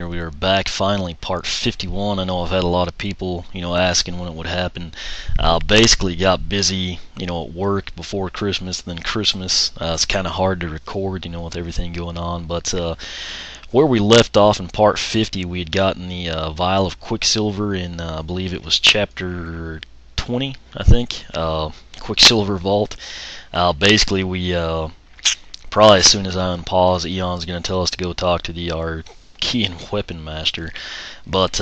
We are back finally, part 51. I know I've had a lot of people, asking when it would happen. Basically got busy, at work before Christmas, then Christmas. It's kind of hard to record, with everything going on. But where we left off in part 50, we had gotten the vial of Quicksilver in, I believe it was chapter 20, I think. Quicksilver Vault. Basically, we probably as soon as I unpause, Eon's going to tell us to go talk to our key and weapon master. But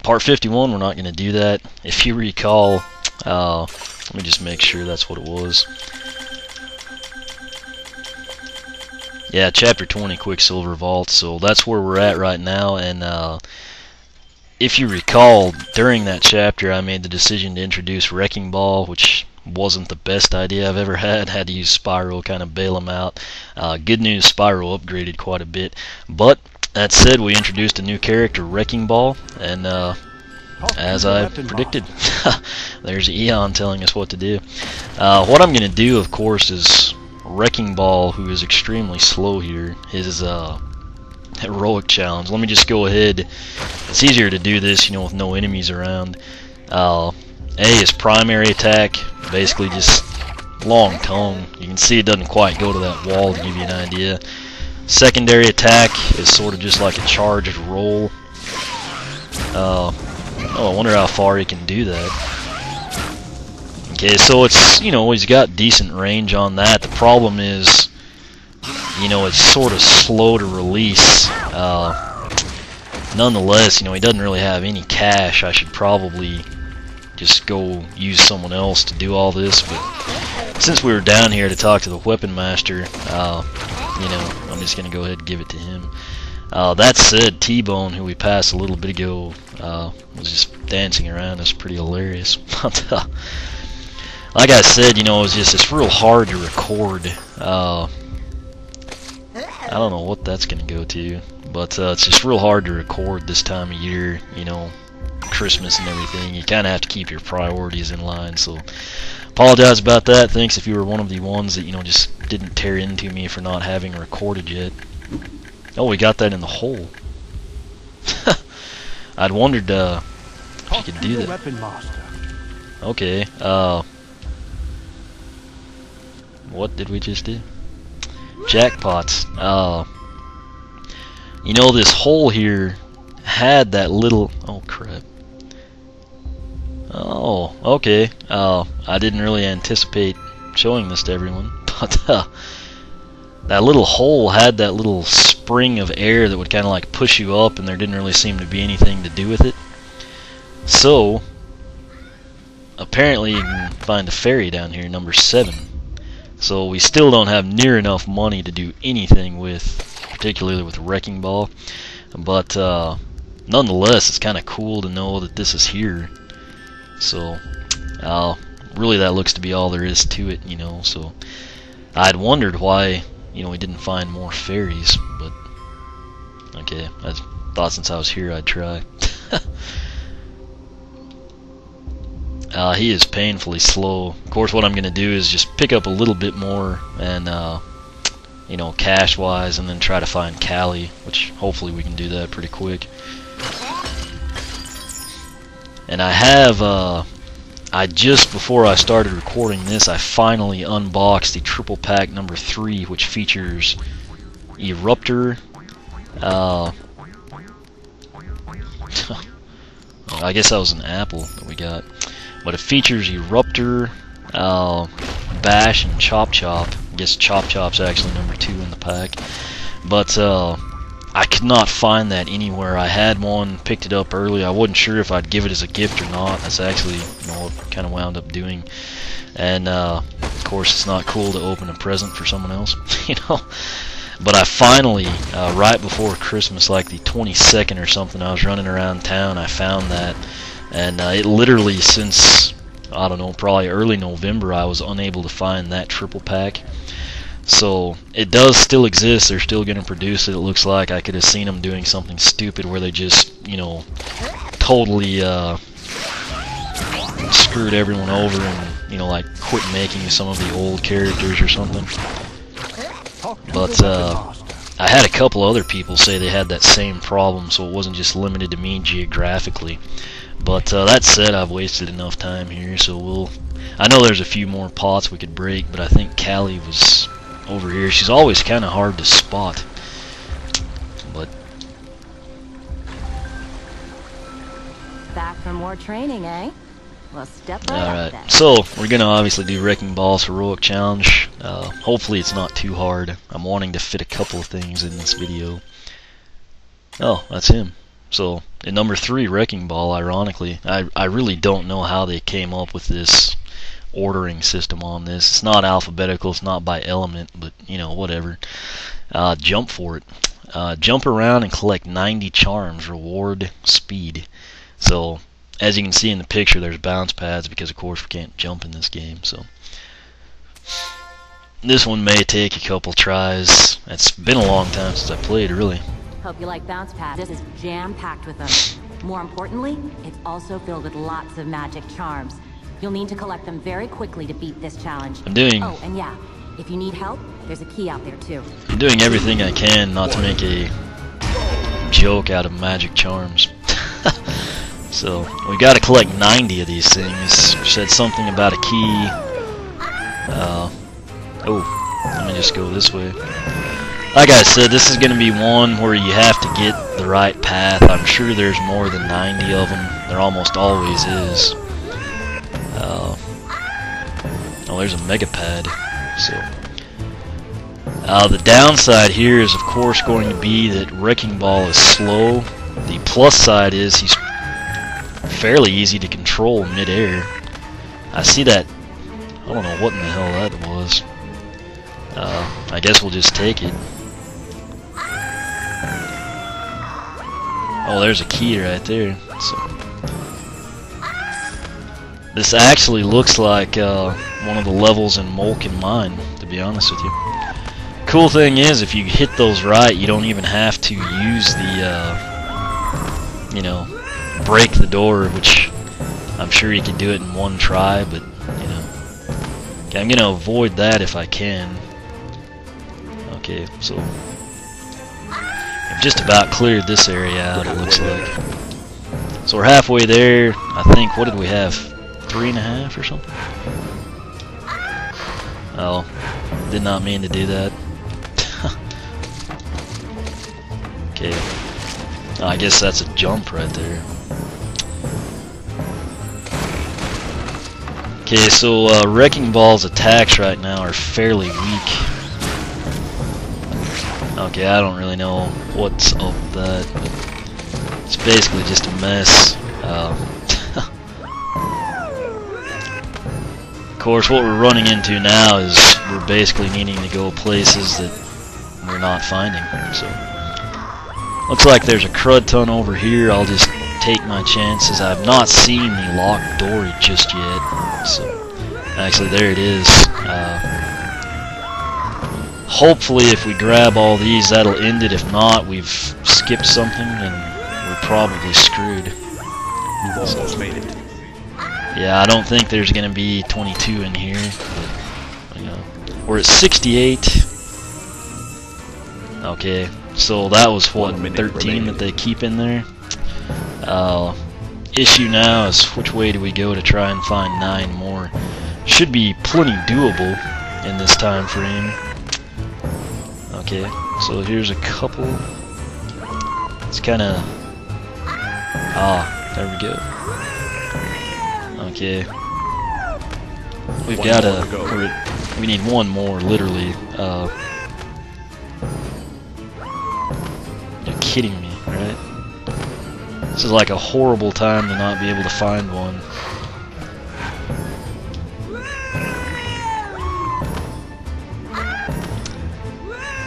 part 51, we're not going to do that. If you recall, let me just make sure that's what it was. Yeah, chapter 20, Quicksilver Vault. So that's where we're at right now. And if you recall, during that chapter, I made the decision to introduce Wrecking Ball, which wasn't the best idea I've ever had. Had to use Spyro, kind of bail him out. Good news, Spyro upgraded quite a bit. But that said, we introduced a new character, Wrecking Ball, and as I predicted, there's Eon telling us what to do. What I'm going to do, of course, is Wrecking Ball, who is extremely slow here, his heroic challenge. Let me just go ahead. It's easier to do this, with no enemies around. His primary attack, basically just long tongue. You can see it doesn't quite go to that wall, to give you an idea. Secondary attack is sort of just like a charged roll. I wonder how far he can do that. Okay, so it's, he's got decent range on that. The problem is, it's sort of slow to release. Nonetheless, he doesn't really have any cash. I should probably just go use someone else to do all this, but since we were down here to talk to the weapon master, I'm just gonna go ahead and give it to him. That said, T-Bone, who we passed a little bit ago, was just dancing around. It's pretty hilarious. But like I said, it's real hard to record. I don't know what that's gonna go to, but it's just real hard to record this time of year. Christmas and everything. You kind of have to keep your priorities in line, so apologize about that. Thanks if you were one of the ones that just didn't tear into me for not having recorded yet. Oh, we got that in the hole. I'd wondered if you could do that. Okay, what did we just do? Jackpots. This hole here had that little, oh crap. Oh, okay. I didn't really anticipate showing this to everyone, but that little hole had that little spring of air that would kind of like push you up, and there didn't really seem to be anything to do with it. So apparently you can find a fairy down here, number 7. So we still don't have near enough money to do anything with, particularly with Wrecking Ball, but nonetheless, it's kind of cool to know that this is here. So, really that looks to be all there is to it, so I'd wondered why, we didn't find more fairies, but okay, I thought since I was here I'd try. He is painfully slow. Of course, what I'm going to do is just pick up a little bit more and, cash-wise, and then try to find Callie, which hopefully we can do that pretty quick. And I have, just before I started recording this, I finally unboxed the triple pack number 3, which features Eruptor, I guess that was an apple that we got, but it features Eruptor, Bash, and Chop Chop. I guess Chop Chop's actually number 2 in the pack, but I could not find that anywhere. I had one, picked it up early. I wasn't sure if I'd give it as a gift or not. That's actually what kind of wound up doing. And of course, it's not cool to open a present for someone else, But I finally, right before Christmas, like the 22nd or something, I was running around town. I found that, and it literally since, I don't know, probably early November, I was unable to find that triple pack. So it does still exist. They're still going to produce it. It looks like I could have seen them doing something stupid where they just, totally screwed everyone over and, like quit making some of the old characters or something. But I had a couple other people say they had that same problem, so it wasn't just limited to me geographically. But that said, I've wasted enough time here, so I know there's a few more pots we could break, but I think Callie was over here. She's always kind of hard to spot. But back for more training, eh? Well, step right alright, up then. so we're going to obviously do Wrecking Ball's Heroic Challenge. Hopefully it's not too hard. I'm wanting to fit a couple of things in this video. Oh, that's him. So, at number 3, Wrecking Ball, ironically. I really don't know how they came up with this ordering system on this. It's not alphabetical, it's not by element, but, you know, whatever. Jump for it. Jump around and collect 90 charms. Reward speed. So, as you can see in the picture, there's bounce pads because, of course, we can't jump in this game. So, this one may take a couple tries. It's been a long time since I played, really. Hope you like bounce pads. This is jam-packed with them. More importantly, it's also filled with lots of magic charms. You'll need to collect them very quickly to beat this challenge. Oh, and yeah, if you need help, there's a key out there too. I'm doing everything I can not to make a joke out of magic charms. So, we gotta collect 90 of these things. Said something about a key. Oh, let me just go this way. Like I said, this is going to be one where you have to get the right path. I'm sure there's more than 90 of them. There almost always is. Oh, there's a mega pad. So, the downside here is, of course, going to be that Wrecking Ball is slow. The plus side is he's fairly easy to control mid-air. I see that. I don't know what in the hell that was. I guess we'll just take it. Oh, there's a key right there. So, this actually looks like one of the levels in Molken Mine, to be honest with you. Cool thing is, if you hit those right, you don't even have to use the, you know, break the door, which I'm sure you can do it in one try, but, you know. Okay, I'm going to avoid that if I can. Okay, so I've just about cleared this area out, it looks like. So we're halfway there. I think, what did we have? 3.5 or something? Oh, did not mean to do that. Okay. Oh, I guess that's a jump right there. Okay, so Wrecking Ball's attacks right now are fairly weak. Okay, I don't really know what's up with that, but it's basically just a mess. Of course, what we're running into now is we're basically needing to go places that we're not finding. So, looks like there's a crud ton over here. I'll just take my chances. I've not seen the locked door just yet. So, actually, there it is. Hopefully, if we grab all these, that'll end it. If not, we've skipped something and we're probably screwed. You've almost made it. Yeah, I don't think there's going to be 22 in here. But, you know, we're at 68. Okay, so that was what, 13 that they keep in there. Issue now is which way do we go to try and find 9 more. Should be plenty doable in this time frame. Okay, so here's a couple. It's kind of... Ah, there we go. Okay. We've got to... We need one more, literally. You're kidding me, right? This is like a horrible time to not be able to find one.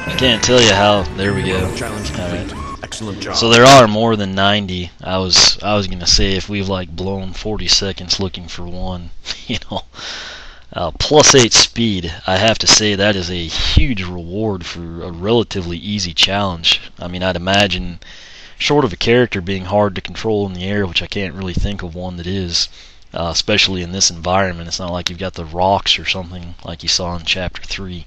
I can't tell you how. There we go. Alright. Excellent job. So there are more than 90. I was gonna say if we've like blown 40 seconds looking for one, you know. Plus 8 speed. I have to say that is a huge reward for a relatively easy challenge. I mean, I'd imagine, short of a character being hard to control in the air, which I can't really think of one that is, especially in this environment. It's not like you've got the rocks or something like you saw in Chapter 3.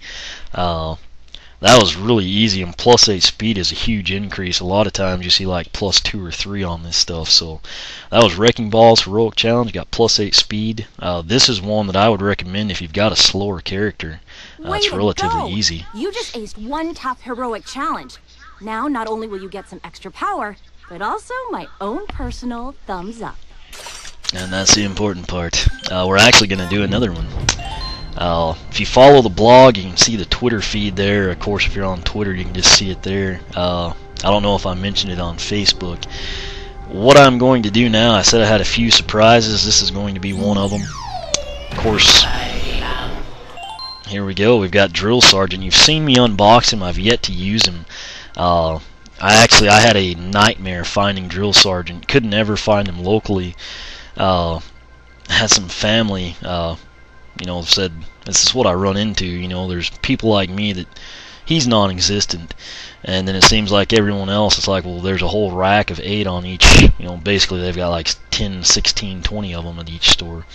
that was really easy, and +8 speed is a huge increase. A lot of times you see like +2 or 3 on this stuff. So that was Wrecking Ball's heroic challenge. Got +8 speed. This is one that I would recommend if you've got a slower character. It's relatively easy. You just aced one tough heroic challenge. Now not only will you get some extra power, but also my own personal thumbs up. And that's the important part. We're actually going to do another one. If you follow the blog, you can see the Twitter feed there. Of course, if you're on Twitter, you can just see it there. I don't know if I mentioned it on Facebook. What I'm going to do now, I said I had a few surprises. This is going to be one of them. Of course, here we go. We've got Drill Sergeant. You've seen me unbox him. I've yet to use him. I had a nightmare finding Drill Sergeant. Couldn't ever find him locally. Had some family, said, this is what I run into. There's people like me that he's non-existent, and then it seems like everyone else, it's like, well, there's a whole rack of 8 on each. Basically they've got like 10, 16, 20 of them at each store.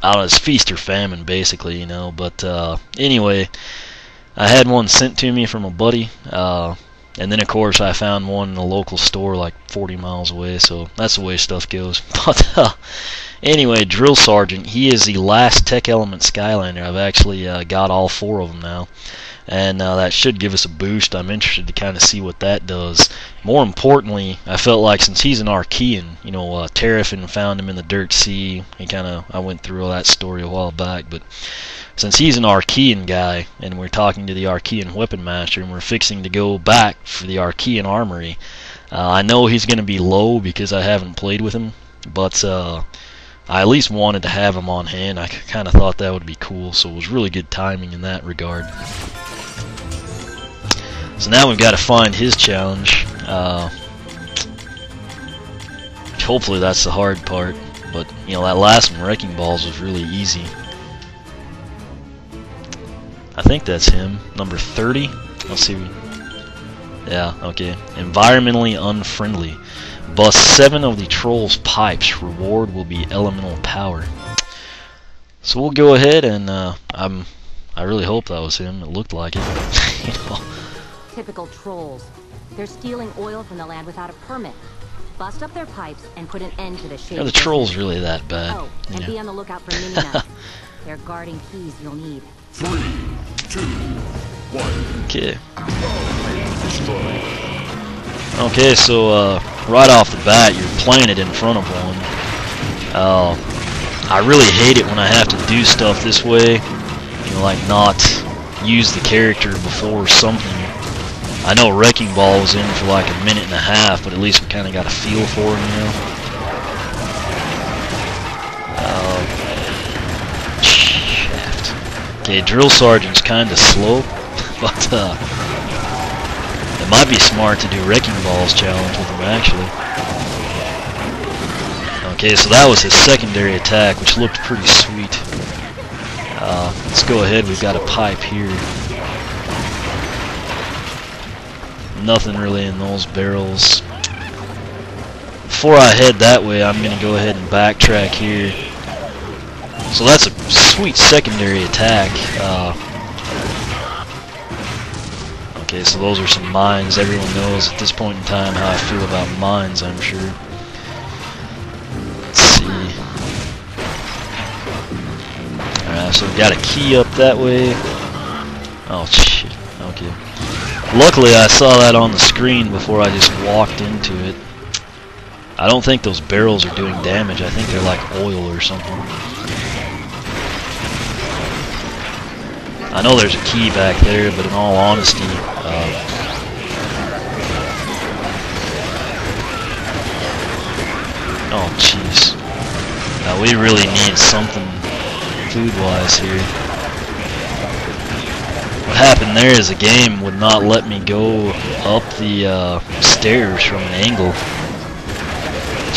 It's feast or famine, basically, But anyway, I had one sent to me from a buddy. And then, of course, I found one in a local store like 40 miles away, so that's the way stuff goes. But anyway, Drill Sergeant, he is the last Tech Element Skylander. I've actually got all 4 of them now, and that should give us a boost. I'm interested to kind of see what that does. More importantly, I felt like since he's an Archean, Terrafin found him in the Dirt Sea. I went through all that story a while back, but since he's an Archean guy, and we're talking to the Archean Weapon Master, and we're fixing to go back for the Archean Armory, I know he's going to be low because I haven't played with him, but I at least wanted to have him on hand. I kind of thought that would be cool, so it was really good timing in that regard. So now we've got to find his challenge. Hopefully that's the hard part, but that last one, Wrecking Balls, was really easy. I think that's him, number 30. Let's see. Yeah, okay. Environmentally unfriendly. Bust 7 of the troll's pipes. Reward will be elemental power. So we'll go ahead and I really hope that was him. It looked like it. Typical trolls. They're stealing oil from the land without a permit. Bust up their pipes and put an end to the shade. Are the trolls really that bad? Oh, and be on the lookout for mini knives. They're guarding keys you'll need. 3, 2, 1. Okay. Okay, so right off the bat, you're playing it in front of one. I really hate it when I have to do stuff this way. Like not use the character before something. I know Wrecking Ball was in for like a minute and a half, but at least we kind of got a feel for him, Okay, Drill Sergeant's kind of slow, but it might be smart to do Wrecking Ball's challenge with him, actually. Okay, so that was his secondary attack, which looked pretty sweet. Let's go ahead, we've got a pipe here. Nothing really in those barrels. Before I head that way, I'm going to go ahead and backtrack here. So that's a sweet secondary attack. Okay, so those are some mines. Everyone knows at this point in time how I feel about mines, I'm sure. Let's see. Alright, so we've got a key up that way. Oh, shit. Okay. Luckily, I saw that on the screen before I just walked into it. I don't think those barrels are doing damage. I think they're like oil or something. I know there's a key back there, but in all honesty, oh jeez, we really need something food-wise here. What happened there is the game would not let me go up the stairs from an angle.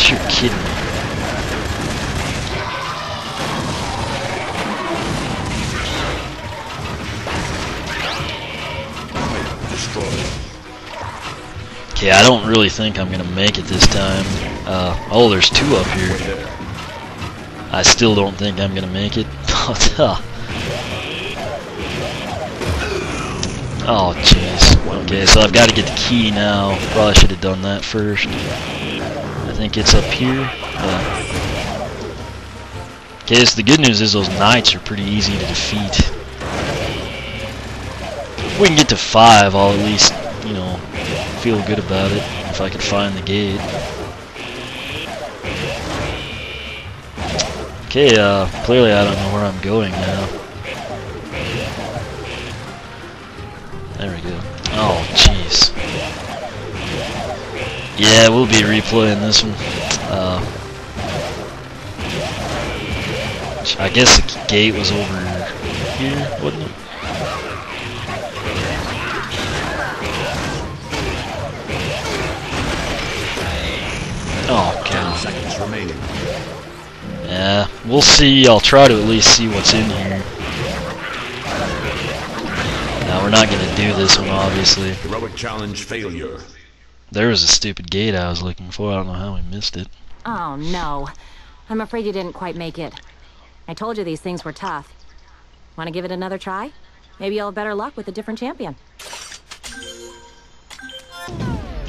You're kidding me. Okay, I don't really think I'm gonna make it this time. Oh, there's 2 up here. I still don't think I'm gonna make it. Oh, jeez. Okay, so I've got to get the key now. Probably should have done that first. I think it's up here. Yeah. Okay, so the good news is those knights are pretty easy to defeat. If we can get to 5, I'll at least, you know, feel good about it. If I can find the gate. Okay, clearly I don't know where I'm going now. There we go. Oh, jeez. Yeah, we'll be replaying this one. I guess the gate was over here, wasn't it? Oh, God. 10 seconds remaining. Yeah, we'll see. I'll try to at least see what's in here. Now, we're not going to do this one, obviously. Heroic challenge failure. There was a stupid gate I was looking for. I don't know how we missed it. Oh, no. I'm afraid you didn't quite make it. I told you these things were tough. Want to give it another try? Maybe you'll have better luck with a different champion.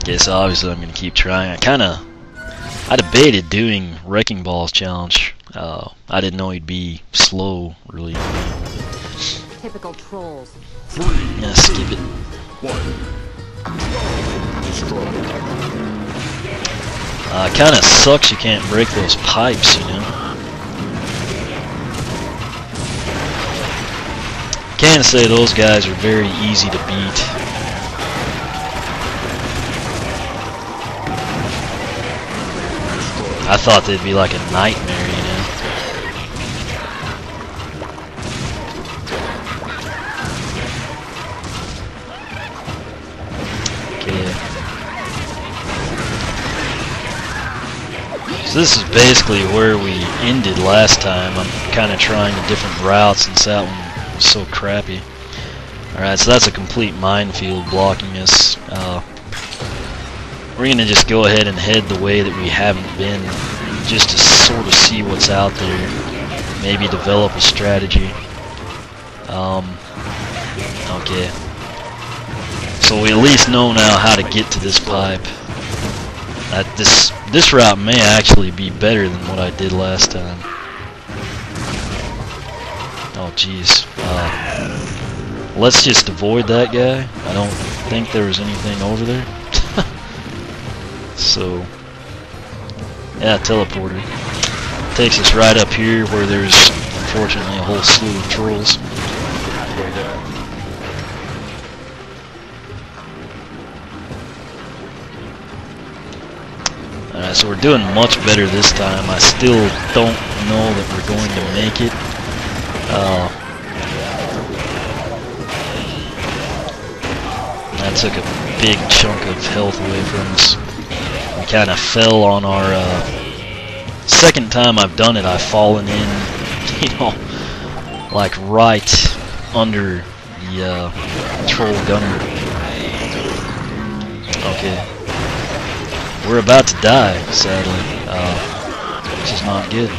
Guess obviously I'm going to keep trying. I debated doing Wrecking Ball's challenge. I didn't know he'd be slow, really. Typical trolls. 3, Yeah, skip it. 1. Destroy. Kinda sucks you can't break those pipes, you know. Can't say those guys are very easy to beat. I thought they'd be like a nightmare, you know. Okay. So this is basically where we ended last time. I'm kind of trying the different routes since that one was so crappy. Alright, so that's a complete minefield blocking us. We're gonna just go ahead and head the way that we haven't been, just to sort of see what's out there. Maybe develop a strategy. Okay. So we at least know now how to get to this pipe. This route may actually be better than what I did last time. Oh jeez. Let's just avoid that guy. I don't think there was anything over there. So, yeah, teleporter. Takes us right up here where there's, unfortunately, a whole slew of trolls. Alright, so we're doing much better this time. I still don't know that we're going to make it. That took a big chunk of health away from us. We kind of fell on our second time I've done it. I've fallen in, you know, like right under the troll gunner. Okay, we're about to die, sadly, which is not good.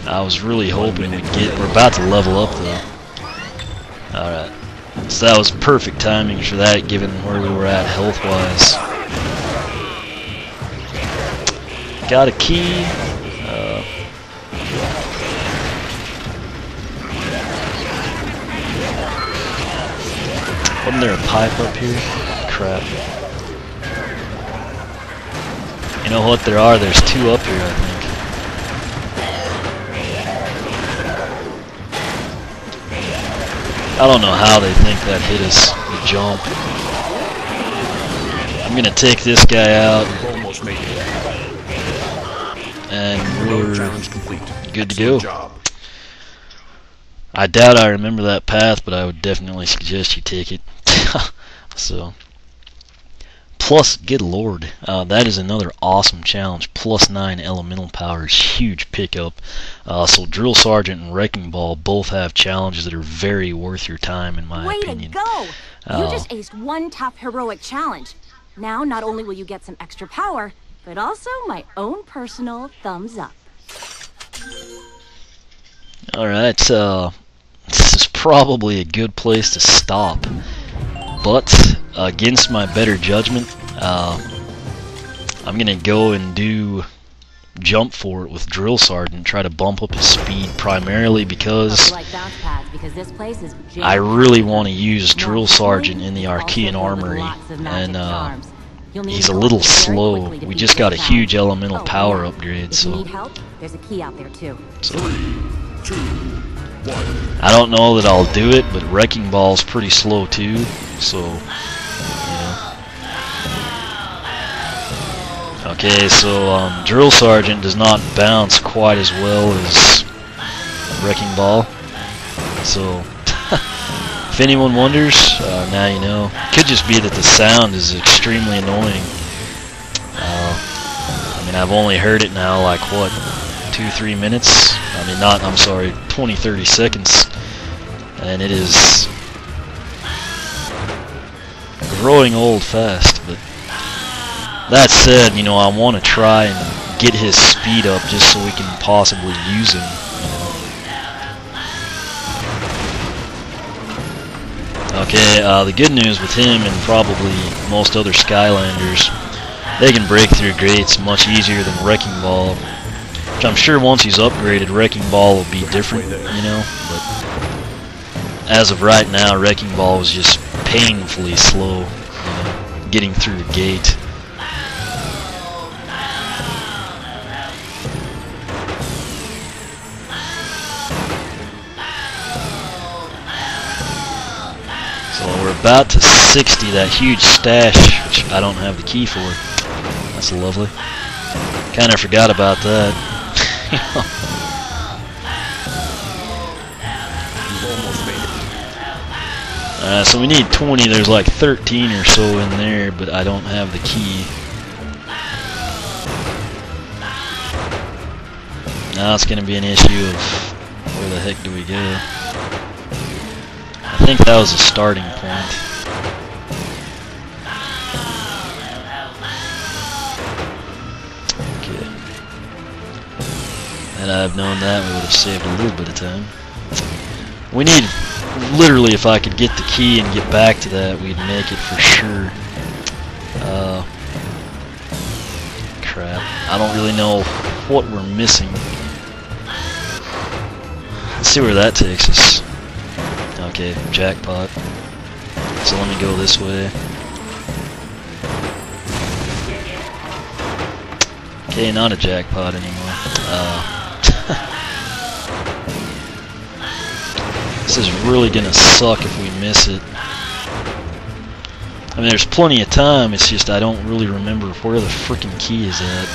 I was really hoping we'd we're about to level up though. Alright, so that was perfect timing for that, given where we were at health-wise. Got a key. Wasn't there a pipe up here? Crap. You know what, there's 2 up here, I think. I don't know how they think that hit us, the jump. I'm gonna take this guy out, and we're good to go. I doubt I remember that path, but I would definitely suggest you take it. So, plus, good lord, that is another awesome challenge. +9 elemental powers, huge pickup. So Drill Sergeant and Wrecking Ball both have challenges that are very worth your time, in my opinion. Way to go! You just aced one tough heroic challenge. Now, not only will you get some extra power, but also my own personal thumbs up. Alright, this is probably a good place to stop. But, against my better judgment, I'm gonna go and do jump for it with Drill Sergeant, try to bump up his speed primarily because I really want to use Drill Sergeant in the Archean Armory, and he's a little slow. We just got a huge elemental power upgrade, so I don't know that I'll do it, but Wrecking Ball's pretty slow too, so yeah. Okay, so Drill Sergeant does not bounce quite as well as Wrecking Ball, so if anyone wonders, now you know. Could just be that the sound is extremely annoying. I mean, I've only heard it now like, what, 2-3 minutes? I mean, I'm sorry, 20-30 seconds. And it is growing old fast, but that said, you know, I want to try and get his speed up just so we can possibly use him. Okay, the good news with him and probably most other Skylanders, they can break through grates much easier than Wrecking Ball. Which I'm sure once he's upgraded, Wrecking Ball will be different, you know, but as of right now, Wrecking Ball was just painfully slow, you know, getting through the gate. So we're about to 60, that huge stash, which I don't have the key for. That's lovely. Kind of forgot about that. So we need 20. There's like 13 or so in there, but I don't have the key. Now it's going to be an issue of where the heck do we go. I think that was a starting point. Okay. Had I have known that, we would have saved a little bit of time. We need, literally, if I could get the key and get back to that, we'd make it for sure. Crap. I don't really know what we're missing. Let's see where that takes us. Okay, jackpot. So let me go this way. Okay, not a jackpot anymore. This is really gonna suck if we miss it. I mean, there's plenty of time, it's just I don't really remember where the frickin' key is at.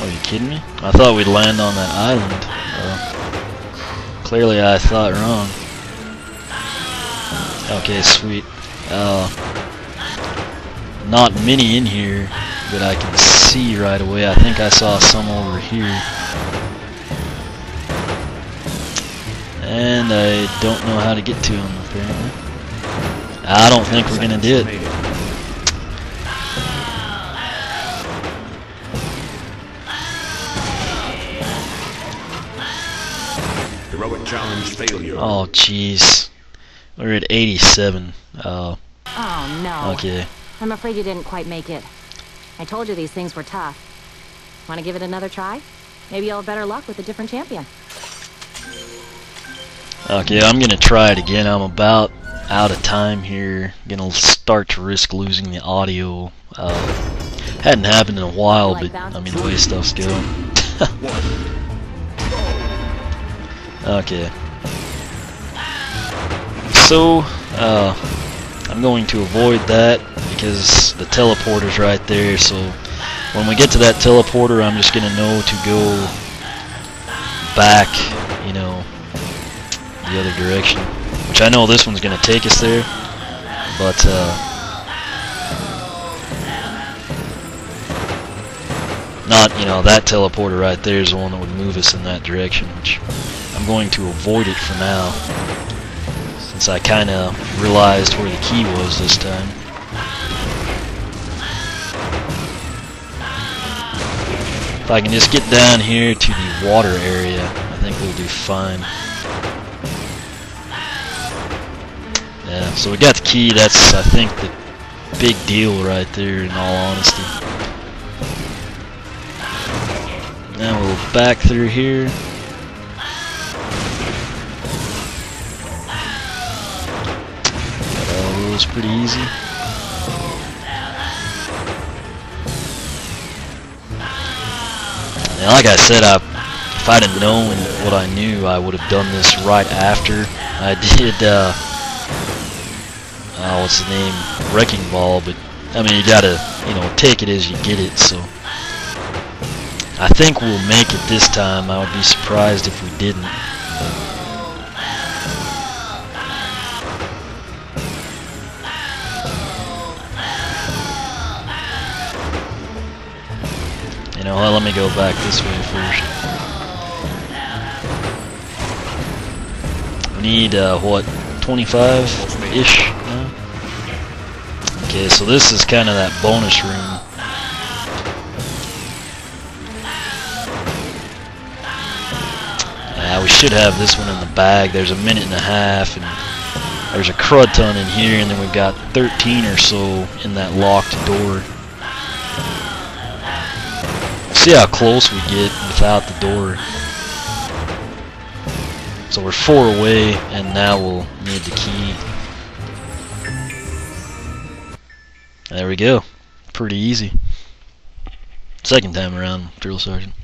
Are you kidding me? I thought we'd land on that island. Clearly I thought wrong. Okay, sweet. Not many in here that I can see right away. I think I saw some over here. And I don't know how to get to them, apparently. I don't think we're gonna do it. Heroic challenge failure. Oh, jeez. We're at 87. Oh, no. Okay. I'm afraid you didn't quite make it. I told you these things were tough. Want to give it another try? Maybe you'll have better luck with a different champion. Okay, I'm gonna try it again. I'm about out of time here. Gonna start to risk losing the audio. Hadn't happened in a while, but I mean the way stuff's going. Okay. So, I'm going to avoid that because the teleporter's right there, so when we get to that teleporter, I'm just going to know to go back, you know, the other direction. Which I know this one's going to take us there, but Not, you know, that teleporter right there is the one that would move us in that direction, which I'm going to avoid it for now, since I kind of realized where the key was this time. If I can just get down here to the water area, I think we'll do fine. Yeah, so we got the key. That's, I think, the big deal right there, in all honesty. Now we'll back through here. Got all those pretty easy. And like I said, if I'd have known what I knew, I would have done this right after I did, what's the name, Wrecking Ball, but, I mean, you gotta, you know, take it as you get it, so. I think we'll make it this time. I would be surprised if we didn't. You know what, let me go back this way first. We need, what, 25-ish now? Okay, so this is kind of that bonus room. We should have this one in the bag. There's a minute and a half, and there's a crud ton in here, and then we've got 13 or so in that locked door. See how close we get without the door. So we're 4 away, and now we'll need the key. There we go. Pretty easy. Second time around, Drill Sergeant.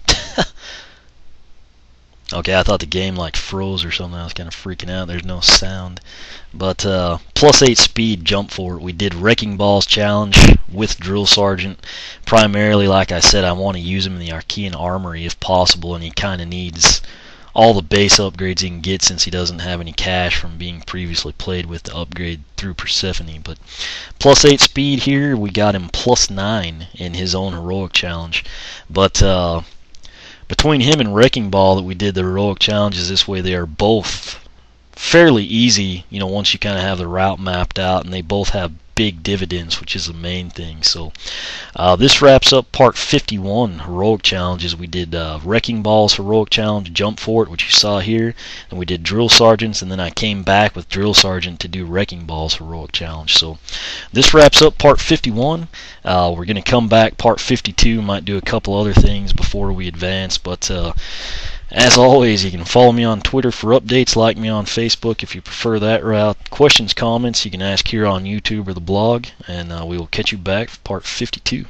Okay, I thought the game like froze or something. I was kind of freaking out. There's no sound. But +8 speed jump fort. We did Wrecking Balls challenge with Drill Sergeant. Primarily, like I said, I want to use him in the Archean Armory if possible, and he kind of needs all the base upgrades he can get since he doesn't have any cash from being previously played with the upgrade through Persephone. But +8 speed here, we got him +9 in his own heroic challenge. But between him and Wrecking Ball that we did the heroic challenges this way, they are both fairly easy, you know, once you kind of have the route mapped out, and they both have big dividends, which is the main thing. So this wraps up part 51 heroic challenges. We did Wrecking Ball's heroic challenge, Jump Fort, which you saw here, and we did Drill Sergeant's, and then I came back with Drill Sergeant to do Wrecking Ball's heroic challenge. So this wraps up part 51. We're going to come back part 52, might do a couple other things before we advance, but as always, you can follow me on Twitter for updates, like me on Facebook if you prefer that route. Questions, comments, you can ask here on YouTube or the blog, and we will catch you back for part 52.